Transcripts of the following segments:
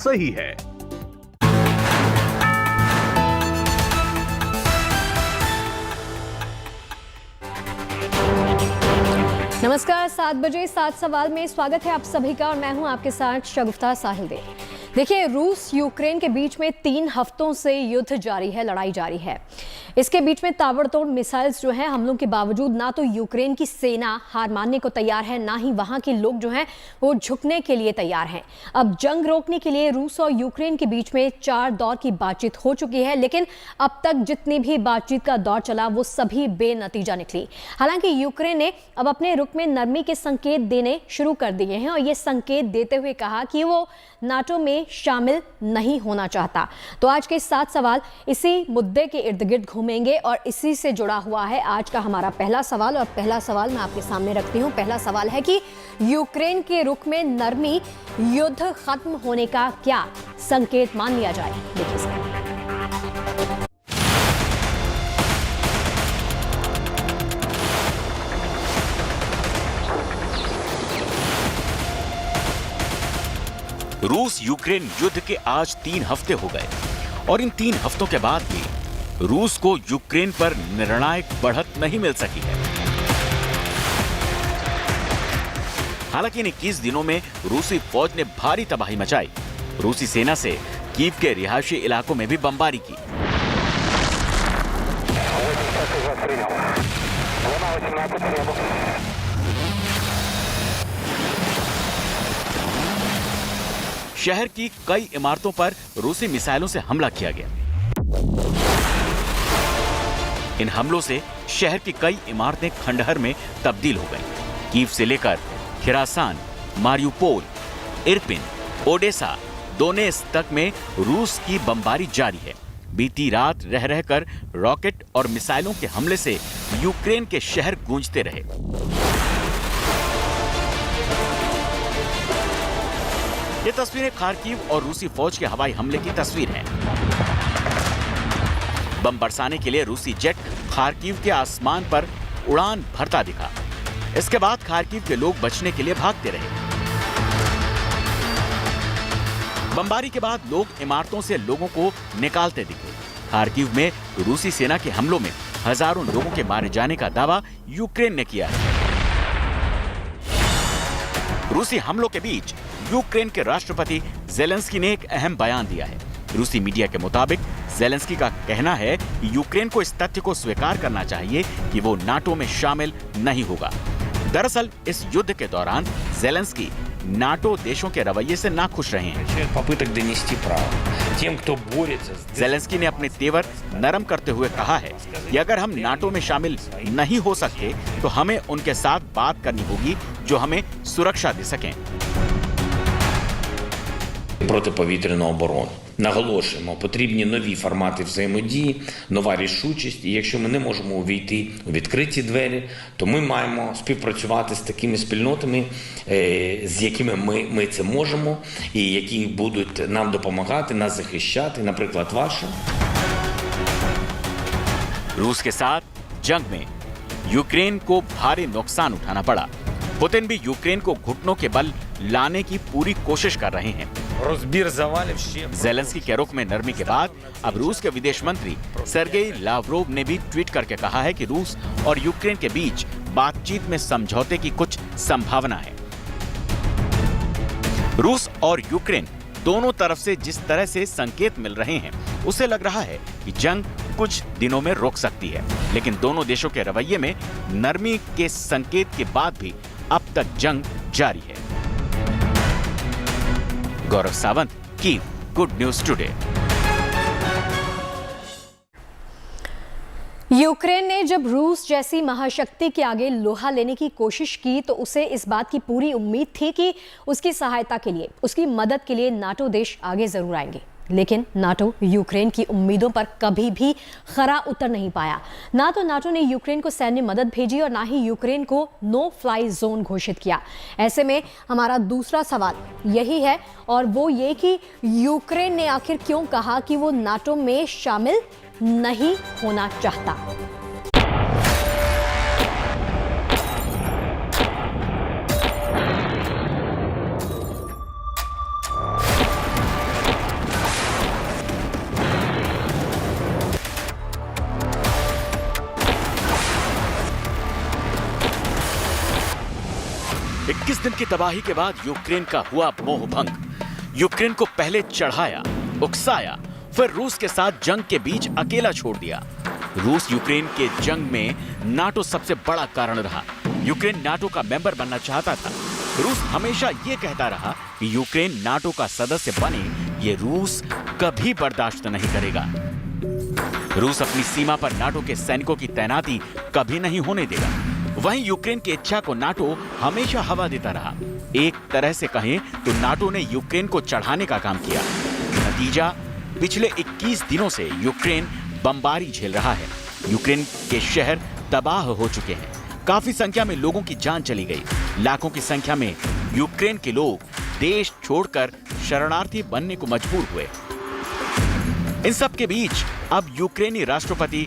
सही है। नमस्कार, 7 बजे 7 सवाल में स्वागत है आप सभी का और मैं हूं आपके साथ शगुफ्ता साहिल दे। देखिए, रूस यूक्रेन के बीच में 3 हफ्तों से युद्ध जारी है, लड़ाई जारी है। इसके बीच में ताबड़तोड़ मिसाइल्स जो हैं हमलों के बावजूद ना तो यूक्रेन की सेना हार मानने को तैयार है, ना ही वहां के लोग जो हैं वो झुकने के लिए तैयार हैं। अब जंग रोकने के लिए रूस और यूक्रेन के बीच में 4 दौर की बातचीत हो चुकी है, लेकिन अब तक जितनी भी बातचीत का दौर चला वो सभी बेनतीजा निकली। हालांकि यूक्रेन ने अब अपने रुख में नरमी के संकेत देने शुरू कर दिए हैं और ये संकेत देते हुए कहा कि वो नाटो में शामिल नहीं होना चाहता। तो आज के 7 सवाल इसी मुद्दे के इर्द गिर्द घूमेंगे और इसी से जुड़ा हुआ है आज का हमारा पहला सवाल। और पहला सवाल मैं आपके सामने रखती हूं। पहला सवाल है कि यूक्रेन के रुख में नरमी युद्ध खत्म होने का क्या संकेत मान लिया जाए। देखिए, रूस यूक्रेन युद्ध के आज 3 हफ्ते हो गए और इन 3 हफ्तों के बाद भी रूस को यूक्रेन पर निर्णायक बढ़त नहीं मिल सकी है। हालांकि इन 21 दिनों में रूसी फौज ने भारी तबाही मचाई। रूसी सेना से कीव के रिहायशी इलाकों में भी बमबारी की। शहर की कई इमारतों पर रूसी मिसाइलों से हमला किया गया। इन हमलों से शहर की कई इमारतें खंडहर में तब्दील हो गईं। कीव से लेकर खिरासान, मारियुपोल, इरपिन, ओडेसा, दोनेत्स्क तक में रूस की बमबारी जारी है। बीती रात रह रहकर रॉकेट और मिसाइलों के हमले से यूक्रेन के शहर गूंजते रहे। ये तस्वीरें खार्किव और रूसी फौज के हवाई हमले की तस्वीर है। बम बरसाने के लिए रूसी जेट खार्किव के आसमान पर उड़ान भरता दिखा। इसके बाद खार्किव के लोग बचने के लिए भागते रहे। बमबारी के बाद लोग इमारतों से लोगों को निकालते दिखे। खार्किव में रूसी सेना के हमलों में हजारों लोगों के मारे जाने का दावा यूक्रेन ने किया है। रूसी हमलों के बीच यूक्रेन के राष्ट्रपति ज़ेलेंस्की ने एक अहम बयान दिया है। रूसी मीडिया के मुताबिक ज़ेलेंस्की का कहना है कि यूक्रेन को इस तथ्य को स्वीकार करना चाहिए कि वो नाटो में शामिल नहीं होगा। दरअसल इस युद्ध के दौरान ज़ेलेंस्की नाटो देशों के रवैये से नाखुश रहे हैं। ज़ेलेंस्की ने अपने तेवर नरम करते हुए कहा है कि अगर हम नाटो में शामिल नहीं हो सकते तो हमें उनके साथ बात करनी होगी जो हमें सुरक्षा दे सकें। Протиповітряну оборону. Наголошуємо, потрібні нові формати взаємодії, нова рішучість. І якщо ми не можемо увійти у відкриті двері, то ми маємо співпрацювати з такими спільнотами, з якими ми це можемо, і які будуть нам допомагати, нас захищати, наприклад, ваша. रूस के साथ जंग में यूक्रेन को भारी नुकसान उठाना पड़ा। पुतिन भी यूक्रेन को घुटनों के बल लाने की पूरी कोशिश कर रहे हैं। ज़ेलेंस्की के रुख में नरमी के बाद अब रूस के विदेश मंत्री सर्गेई लावरोव ने भी ट्वीट करके कहा है कि रूस और यूक्रेन के बीच बातचीत में समझौते की कुछ संभावना है। रूस और यूक्रेन दोनों तरफ से जिस तरह से संकेत मिल रहे हैं उसे लग रहा है कि जंग कुछ दिनों में रुक सकती है, लेकिन दोनों देशों के रवैये में नरमी के संकेत के बाद भी अब तक जंग जारी है। Gaurav Sawant, Kyiv, good news today. Ukraine ने जब रूस जैसी महाशक्ति के आगे लोहा लेने की कोशिश की तो उसे इस बात की पूरी उम्मीद थी कि उसकी सहायता के लिए, उसकी मदद के लिए नाटो देश आगे जरूर आएंगे। लेकिन नाटो यूक्रेन की उम्मीदों पर कभी भी खरा उतर नहीं पाया। ना तो नाटो ने यूक्रेन को सैन्य मदद भेजी और ना ही यूक्रेन को नो फ्लाई जोन घोषित किया। ऐसे में हमारा दूसरा सवाल यही है और वो ये कि यूक्रेन ने आखिर क्यों कहा कि वो नाटो में शामिल नहीं होना चाहता। की तबाही के बाद यूक्रेन का हुआ मोह भंग। यूक्रेन को पहले चढ़ाया, उकसाया, फिर रूस के साथ जंग के बीच अकेला छोड़ दिया। रूस यूक्रेन के जंग में नाटो सबसे बड़ा कारण रहा। यूक्रेन नाटो का मेंबर बनना चाहता था। रूस हमेशा ये कहता रहा कि यूक्रेन नाटो का सदस्य बने, ये रूस कभी बर्दाश्त नहीं करेगा। रूस अपनी सीमा पर नाटो के सैनिकों की तैनाती कभी नहीं होने देगा। वहीं यूक्रेन की इच्छा को नाटो हमेशा हवा देता रहा। एक तरह से कहें तो नाटो ने यूक्रेन को चढ़ाने का काम किया। नतीजा, पिछले 21 दिनों से यूक्रेन बमबारी झेल रहा है। यूक्रेन के शहर तबाह हो चुके हैं। काफी संख्या में लोगों की जान चली गई। लाखों की संख्या में यूक्रेन के लोग देश छोड़कर शरणार्थी बनने को मजबूर हुए। इन सब के बीच अब यूक्रेनी राष्ट्रपति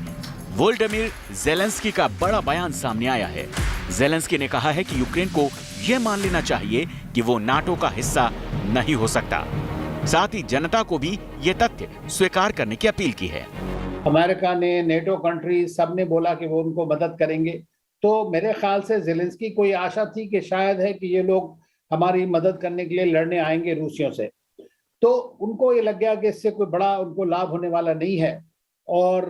वोल्डिमिर ज़ेलेंस्की का बड़ा बयान सामने आया है। ज़ेलेंस्की ने कहा है कि यूक्रेन को यह मान लेना चाहिए कि वो नाटो का हिस्सा नहीं हो सकता। साथ ही जनता को भी ये तथ्य स्वीकार करने की अपील की है। अमेरिका ने, नेटो कंट्री सब ने बोला कि वो उनको मदद करेंगे, तो मेरे ख्याल से ज़ेलेंस्की को ये आशा थी कि शायद है कि ये लोग हमारी मदद करने के लिए लड़ने आएंगे रूसियों से। तो उनको ये लग गया कि इससे कोई बड़ा उनको लाभ होने वाला नहीं है। और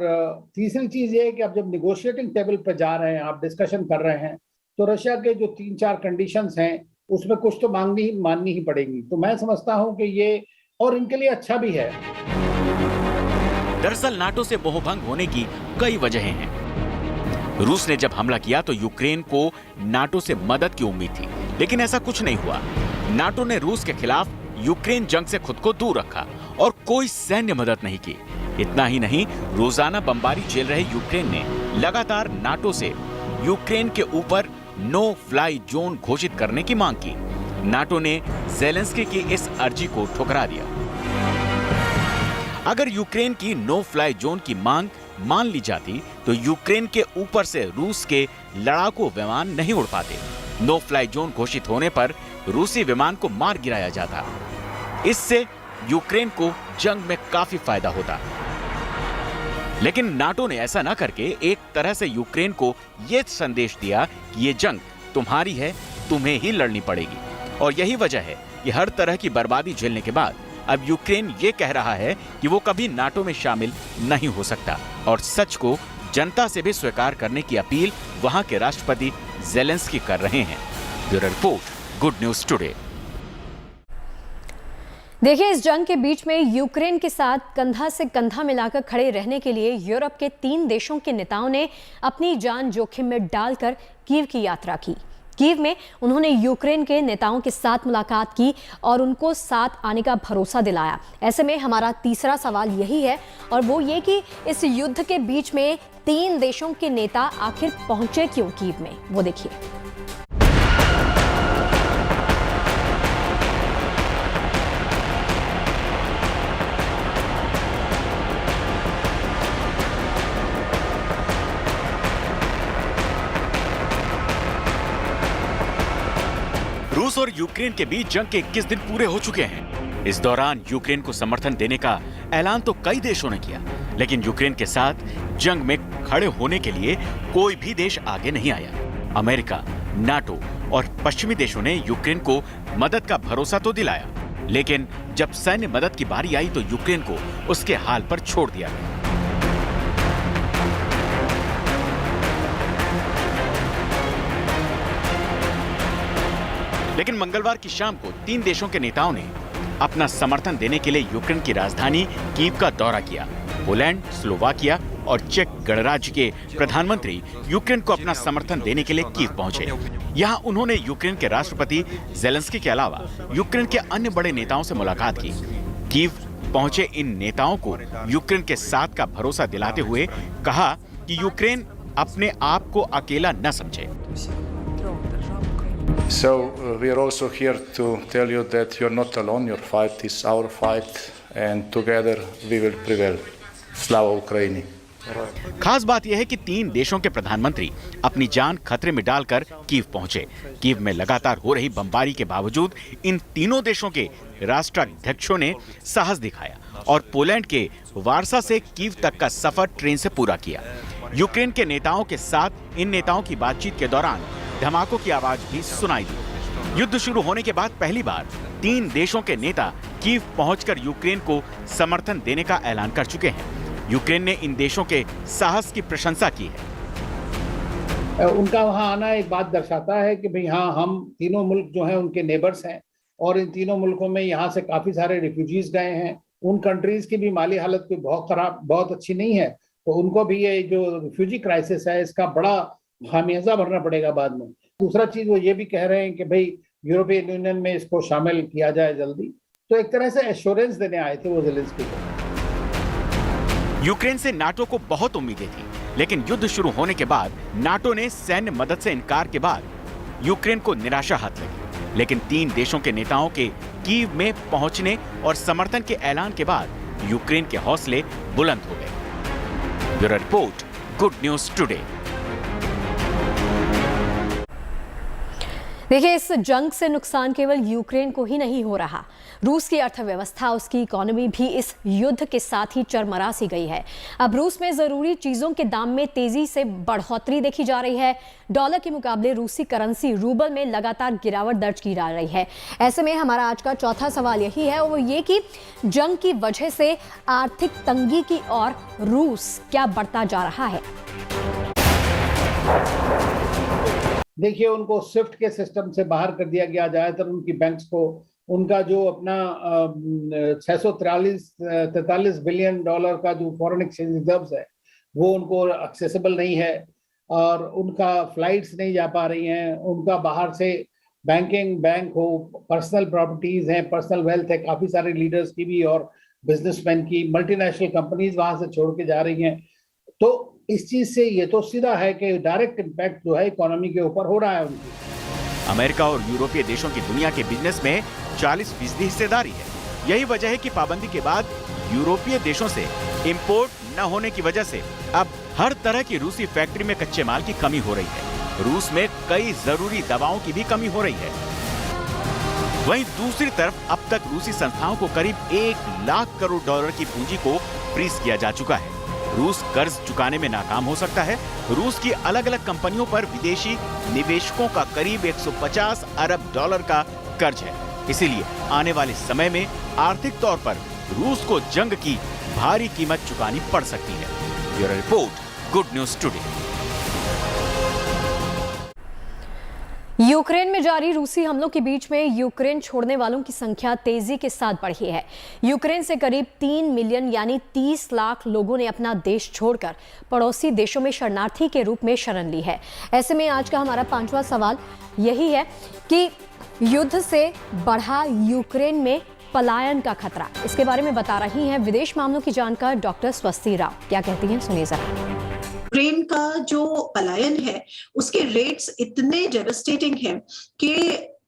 तीसरी चीज़ ये है कि अब जब निगोशिएटिंग टेबल पर जा रहे हैं, आप डिस्कशन कर रहे हैं, तो रशिया के जो 3-4 कंडीशंस हैं उसमें कुछ तो माननी ही पड़ेगी। तो मैं समझता हूँ कि ये और इनके लिए अच्छा भी है। दरअसल नाटो से मोहभंग होने की कई वजहें हैं। रूस ने जब हमला किया तो यूक्रेन को नाटो से मदद की उम्मीद थी, लेकिन ऐसा कुछ नहीं हुआ। नाटो ने रूस के खिलाफ यूक्रेन जंग से खुद को दूर रखा और कोई सैन्य मदद नहीं की। इतना ही नहीं, रोजाना बमबारी झेल रहे यूक्रेन ने लगातार नाटो से यूक्रेन के ऊपर नो फ्लाई जोन घोषित करने की मांग की। नाटो ने ज़ेलेंस्की की इस अर्जी को ठुकरा दिया। अगर यूक्रेन की नो फ्लाई जोन की मांग मान ली जाती तो यूक्रेन के ऊपर से रूस के लड़ाकू विमान नहीं उड़ पाते। नो फ्लाई जोन घोषित होने पर रूसी विमान को मार गिराया जाता। इससे यूक्रेन को जंग में काफी फायदा होता। लेकिन नाटो ने ऐसा न करके एक तरह से यूक्रेन को यह संदेश दिया कि ये जंग तुम्हारी है, तुम्हें ही लड़नी पड़ेगी। और यही वजह है कि हर तरह की बर्बादी झेलने के बाद अब यूक्रेन ये कह रहा है कि वो कभी नाटो में शामिल नहीं हो सकता। और सच को जनता से भी स्वीकार करने की अपील वहां के राष्ट्रपति ज़ेलेंस्की कर रहे हैं। Bureau report, good news today. देखिए, इस जंग के बीच में यूक्रेन के साथ कंधा से कंधा मिलाकर खड़े रहने के लिए यूरोप के 3 देशों के नेताओं ने अपनी जान जोखिम में डालकर कीव की यात्रा की। कीव में उन्होंने यूक्रेन के नेताओं के साथ मुलाकात की और उनको साथ आने का भरोसा दिलाया। ऐसे में हमारा तीसरा सवाल यही है, और वो ये कि इस युद्ध के बीच में 3 देशों के नेता आखिर पहुंचे क्यों कीव में, वो देखिए। रूस और यूक्रेन के बीच जंग के 21 दिन पूरे हो चुके हैं। इस दौरान यूक्रेन को समर्थन देने का ऐलान तो कई देशों ने किया, लेकिन यूक्रेन के साथ जंग में खड़े होने के लिए कोई भी देश आगे नहीं आया। अमेरिका, नाटो और पश्चिमी देशों ने यूक्रेन को मदद का भरोसा तो दिलाया, लेकिन जब सैन्य मदद की बारी आई तो यूक्रेन को उसके हाल पर छोड़ दिया गया। लेकिन मंगलवार की शाम को 3 देशों के नेताओं ने अपना समर्थन देने के लिए यूक्रेन की राजधानी कीव का दौरा किया। पोलैंड, स्लोवाकिया और चेक गणराज्य के प्रधानमंत्री यूक्रेन को अपना समर्थन देने के लिए कीव पहुंचे। यहां उन्होंने यूक्रेन के राष्ट्रपति ज़ेलेंस्की के अलावा यूक्रेन के अन्य बड़े नेताओं से मुलाकात की। कीव पहुंचे इन नेताओं को यूक्रेन के साथ का भरोसा दिलाते हुए कहा कि यूक्रेन अपने आप को अकेला न समझे। So we are also here to tell you that you're not alone. Your fight is our fight, and together we will prevail. Slava Ukraini. खास बात यह है कि 3 देशों के प्रधानमंत्री अपनी जान खतरे में डालकर कीव पहुंचे। कीव में लगातार हो रही बमबारी के बावजूद इन तीनों देशों के राष्ट्राध्यक्षों ने साहस दिखाया और पोलैंड के वारसा से कीव तक का सफर ट्रेन से पूरा किया। यूक्रेन के नेताओं के साथ इन नेताओं की बातचीत के दौरान धमाकों की आवाज भी सुनाई दी। युद्ध शुरू होने के बाद पहली बार 3 देशों के नेता कीव पहुंचकर यूक्रेन को समर्थन देने का ऐलान कर चुके हैं। यूक्रेन ने इन देशों के साहस की प्रशंसा की है। उनका वहां आना एक बात दर्शाता है कि भाई हाँ, हम तीनों मुल्क जो हैं उनके नेबर्स हैं और इन तीनों मुल्कों में यहाँ से काफी सारे रिफ्यूजीज गए हैं। उन कंट्रीज की भी माली हालत कोई बहुत अच्छी नहीं है, तो उनको भी ये जो रिफ्यूजी क्राइसिस है इसका बड़ा खामियाजा भरना पड़ेगा बाद में। दूसरा चीज वो ये भी कह रहे हैं कि भाई यूरोपियन यूनियन में इसको शामिल किया जाए जल्दी, तो एक तरह से एश्योरेंस देने आए थे वो ज़ेलेंस्की को। यूक्रेन से नाटो को बहुत उम्मीदें थी, लेकिन युद्ध शुरू होने के बाद नाटो ने सैन्य मदद से इनकार के बाद यूक्रेन को निराशा हाथ लगी। लेकिन 3 देशों के नेताओं के कीव में पहुंचने और समर्थन के ऐलान के बाद यूक्रेन के हौसले बुलंद हो गए। Bureau report, good news today. देखिए, इस जंग से नुकसान केवल यूक्रेन को ही नहीं हो रहा, रूस की अर्थव्यवस्था, उसकी इकोनॉमी भी इस युद्ध के साथ ही चरमरा सी गई है। अब रूस में जरूरी चीजों के दाम में तेजी से बढ़ोतरी देखी जा रही है। डॉलर के मुकाबले रूसी करेंसी रूबल में लगातार गिरावट दर्ज की जा रही है। ऐसे में हमारा आज का चौथा सवाल यही है, वो ये कि जंग की वजह से आर्थिक तंगी की ओर रूस क्या बढ़ता जा रहा है। देखिए, उनको स्विफ्ट के सिस्टम से बाहर कर दिया गया, ज्यादातर उनकी बैंक्स को उनका जो अपना 643 बिलियन डॉलर का जो फॉरेन एक्सचेंज रिजर्व्स है वो उनको एक्सेसिबल नहीं है और उनका फ्लाइट्स नहीं जा पा रही हैं। उनका बाहर से बैंक हो, पर्सनल प्रॉपर्टीज हैं, पर्सनल वेल्थ है, काफी सारे लीडर्स की भी और बिजनेसमैन की, मल्टीनेशनल कंपनीज वहां से छोड़ के जा रही हैं। तो इस चीज से ये तो सीधा है कि डायरेक्ट इम्पैक्ट जो है इकोनॉमी के ऊपर हो रहा है उनकी। अमेरिका और यूरोपीय देशों की दुनिया के बिजनेस में 40% हिस्सेदारी है। यही वजह है कि पाबंदी के बाद यूरोपीय देशों से इंपोर्ट न होने की वजह से अब हर तरह की रूसी फैक्ट्री में कच्चे माल की कमी हो रही है। रूस में कई जरूरी दवाओं की भी कमी हो रही है। वहीं दूसरी तरफ अब तक रूसी संस्थाओं को करीब 1 लाख करोड़ डॉलर की पूंजी को फ्रीज किया जा चुका है। रूस कर्ज चुकाने में नाकाम हो सकता है। रूस की अलग अलग कंपनियों पर विदेशी निवेशकों का करीब 150 अरब डॉलर का कर्ज है। इसीलिए आने वाले समय में आर्थिक तौर पर रूस को जंग की भारी कीमत चुकानी पड़ सकती है। Bureau report, good news today. Ukraine में जारी रूसी हमलों के बीच में यूक्रेन छोड़ने वालों की संख्या तेजी के साथ बढ़ी है। यूक्रेन से करीब 3 मिलियन यानी 30 लाख लोगों ने अपना देश छोड़कर पड़ोसी देशों में शरणार्थी के रूप में शरण ली है। ऐसे में आज का हमारा 5वां सवाल यही है कि युद्ध से बढ़ा यूक्रेन में पलायन का खतरा। इसके बारे में बता रही हैं विदेश मामलों की जानकार डॉक्टर स्वस्ति राव। क्या कहती हैं, सुनिए जरा। यूक्रेन का जो पलायन है उसके रेट्स इतने डेवस्टेटिंग हैं कि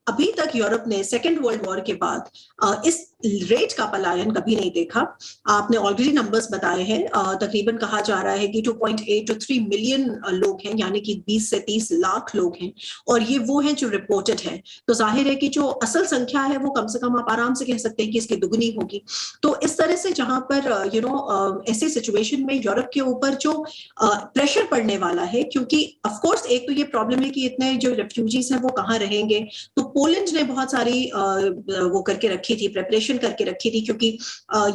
अभी तक यूरोप ने सेकेंड वर्ल्ड वॉर के बाद इस रेट का पलायन कभी नहीं देखा। आपने ऑलरेडी नंबर्स बताए हैं, तकरीबन कहा जा रहा है कि 2.8 to 3 मिलियन लोग हैं, यानी कि 20 से 30 लाख लोग हैं, और ये वो हैं जो रिपोर्टेड है। तो जाहिर है कि जो असल संख्या है वो कम से कम आप आराम से कह सकते हैं कि इसकी दुगनी होगी। तो इस तरह से जहां पर ऐसी सिचुएशन में यूरोप के ऊपर जो प्रेशर पड़ने वाला है, क्योंकि ऑफकोर्स एक तो ये प्रॉब्लम है कि इतने जो रेफ्यूजीज हैं वो कहाँ रहेंगे। तो पोलैंड ने बहुत सारी वो करके रखी थी, प्रेपरेशन करके रखी थी, क्योंकि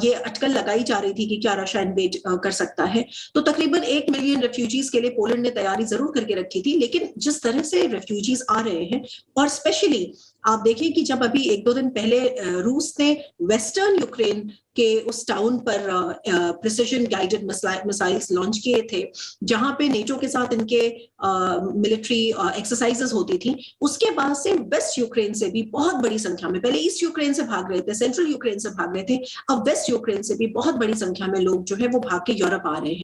ये अटकल लगाई जा रही थी कि क्या रशिया इन्वेड कर सकता है। तो तकरीबन 1 मिलियन रेफ्यूजीज के लिए पोलैंड ने तैयारी जरूर करके रखी थी। लेकिन जिस तरह से रेफ्यूजीज आ रहे हैं, और स्पेशली आप देखिए कि जब अभी 1-2 दिन पहले रूस ने वेस्टर्न यूक्रेन के उस टाउन पर प्रिसिजन गाइडेड मिसाइल्स लॉन्च किए थे, जहां पे नेटो के साथ इनके मिलिट्री एक्सरसाइजेस होती थी, उसके बाद से वेस्ट यूक्रेन से भी बहुत बड़ी संख्या में, पहले ईस्ट यूक्रेन से भाग रहे थे, सेंट्रल यूक्रेन से भाग रहे थे, अब वेस्ट यूक्रेन से भी बहुत बड़ी संख्या में लोग जो है वो भाग के यूरोप आ रहे हैं।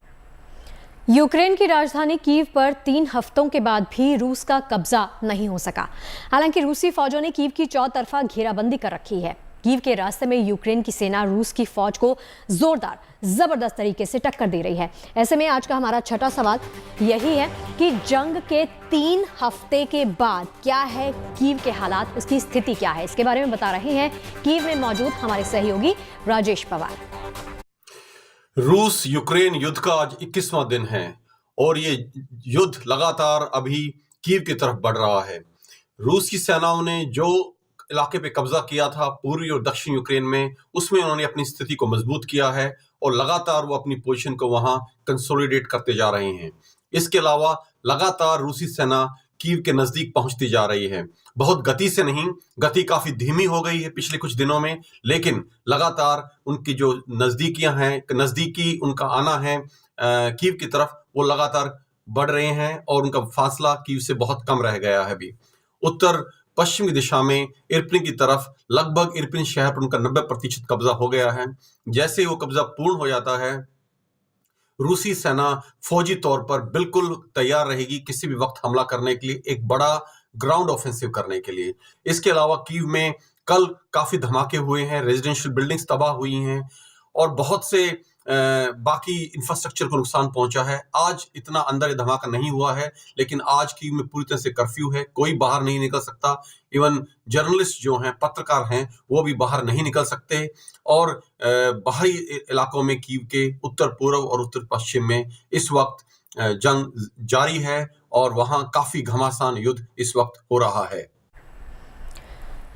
यूक्रेन की राजधानी कीव पर 3 हफ्तों के बाद भी रूस का कब्जा नहीं हो सका। हालांकि रूसी फौजों ने कीव की चौतरफा घेराबंदी कर रखी है। कीव के रास्ते में यूक्रेन की सेना रूस की फौज को जोरदार, जबरदस्त तरीके से टक्कर दे रही है। ऐसे में आज का हमारा छठा सवाल यही है कि जंग के 3 हफ्ते के बाद क्या है कीव के हालात, उसकी स्थिति क्या है। इसके बारे में बता रहे हैं कीव में मौजूद हमारे सहयोगी राजेश पवार। रूस यूक्रेन युद्ध का आज 21वां दिन है और ये युद्ध लगातार अभी कीव की तरफ बढ़ रहा है। रूस की सेनाओं ने जो इलाके पे कब्जा किया था पूर्वी और दक्षिण यूक्रेन में, उसमें उन्होंने अपनी स्थिति को मजबूत किया है और लगातार वो अपनी पोजीशन को वहां कंसोलिडेट करते जा रहे हैं। इसके अलावा लगातार रूसी सेना कीव के नजदीक पहुंचती जा रही है, बहुत गति से नहीं, गति काफी धीमी हो गई है पिछले कुछ दिनों में, लेकिन लगातार उनकी जो नजदीकियां हैं, नजदीकी उनका आना है कीव की तरफ, वो लगातार बढ़ रहे हैं और उनका फासला कीव से बहुत कम रह गया है। अभी उत्तर पश्चिमी दिशा में इरपिन की तरफ लगभग इरपिन शहर पर उनका 90% कब्जा हो गया है। जैसे वो कब्जा पूर्ण हो जाता है, रूसी सेना फौजी तौर पर बिल्कुल तैयार रहेगी किसी भी वक्त हमला करने के लिए, एक बड़ा ग्राउंड ऑफेंसिव करने के लिए। इसके अलावा कीव में कल काफी धमाके हुए हैं, रेजिडेंशियल बिल्डिंग्स तबाह हुई हैं और बहुत से बाकी इंफ्रास्ट्रक्चर को नुकसान पहुंचा है। आज इतना अंदर धमाका नहीं हुआ है, लेकिन आज कीव में पूरी तरह से कर्फ्यू है, कोई बाहर नहीं निकल सकता। इवन जर्नलिस्ट जो हैं, पत्रकार हैं, वो भी बाहर नहीं निकल सकते। और बाहरी इलाकों में कीव के उत्तर पूर्व और उत्तर पश्चिम में इस वक्त जंग जारी है और वहां काफी घमासान युद्ध इस वक्त हो रहा है।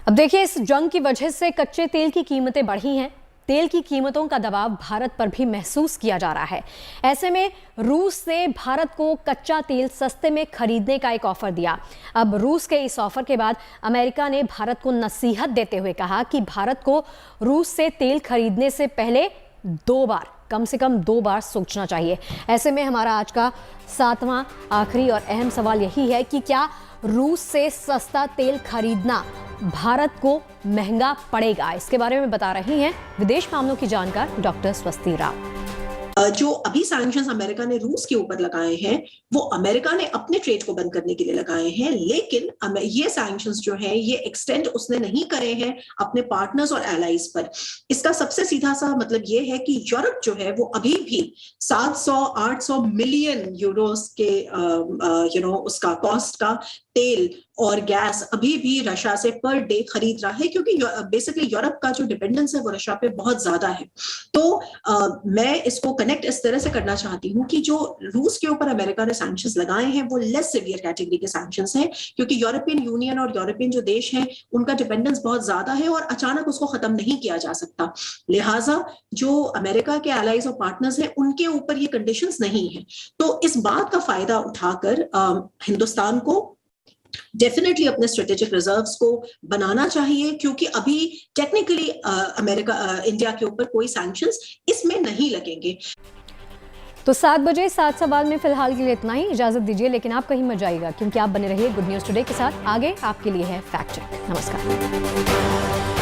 अब देखिए, इस जंग की वजह से कच्चे तेल की कीमतें बढ़ी हैं। तेल की कीमतों का दबाव भारत पर भी महसूस किया जा रहा है। ऐसे में रूस ने भारत को कच्चा तेल सस्ते में खरीदने का एक ऑफर दिया। अब रूस के इस ऑफर के बाद अमेरिका ने भारत को नसीहत देते हुए कहा कि भारत को रूस से तेल खरीदने से पहले कम से कम दो बार सोचना चाहिए। ऐसे में हमारा आज का 7वां आखिरी और अहम सवाल यही है कि क्या रूस से सस्ता तेल खरीदना भारत को महंगा पड़ेगा? इसके बारे में बता रही हैं विदेश मामलों की जानकार डॉक्टर स्वस्ति राव। जो अभी सैंक्शंस अमेरिका ने रूस के ऊपर लगाए हैं, वो अमेरिका ने अपने ट्रेड को बंद करने के लिए लगाए हैं, लेकिन ये सैंक्शंस जो है ये एक्सटेंड उसने नहीं करे हैं अपने पार्टनर्स और एलाइज पर। इसका सबसे सीधा सा मतलब ये है कि यूरोप जो है वो अभी भी 700-800 मिलियन यूरोस के उसका कॉस्ट का तेल और गैस अभी भी रशिया से पर डे खरीद रहा है, क्योंकि बेसिकली यूरोप का जो डिपेंडेंस है वो रशिया पे बहुत ज्यादा है। तो मैं इसको कनेक्ट इस तरह से करना चाहती हूँ कि जो रूस के ऊपर अमेरिका ने सैंक्शंस लगाए हैं वो लेस सिवियर कैटेगरी के सैंक्शंस हैं, क्योंकि यूरोपियन यूनियन और यूरोपियन जो देश हैं उनका डिपेंडेंस बहुत ज्यादा है और अचानक उसको खत्म नहीं किया जा सकता। लिहाजा जो अमेरिका के एलाइज और पार्टनर्स हैं उनके ऊपर ये कंडीशंस नहीं है। तो इस बात का फायदा उठाकर हिंदुस्तान को डेफिनेटली अपने स्ट्रेटेजिक रिजर्व्स को बनाना चाहिए, क्योंकि अभी टेक्निकली इंडिया के ऊपर कोई सैंक्शंस इसमें नहीं लगेंगे। तो 7 बजे 7 सवाल में फिलहाल के लिए इतना ही। इजाजत दीजिए, लेकिन आप कहीं मत जाइएगा, क्योंकि आप बने रहिए गुड न्यूज टुडे के साथ। आगे आपके लिए है फैक्ट चेक। नमस्कार।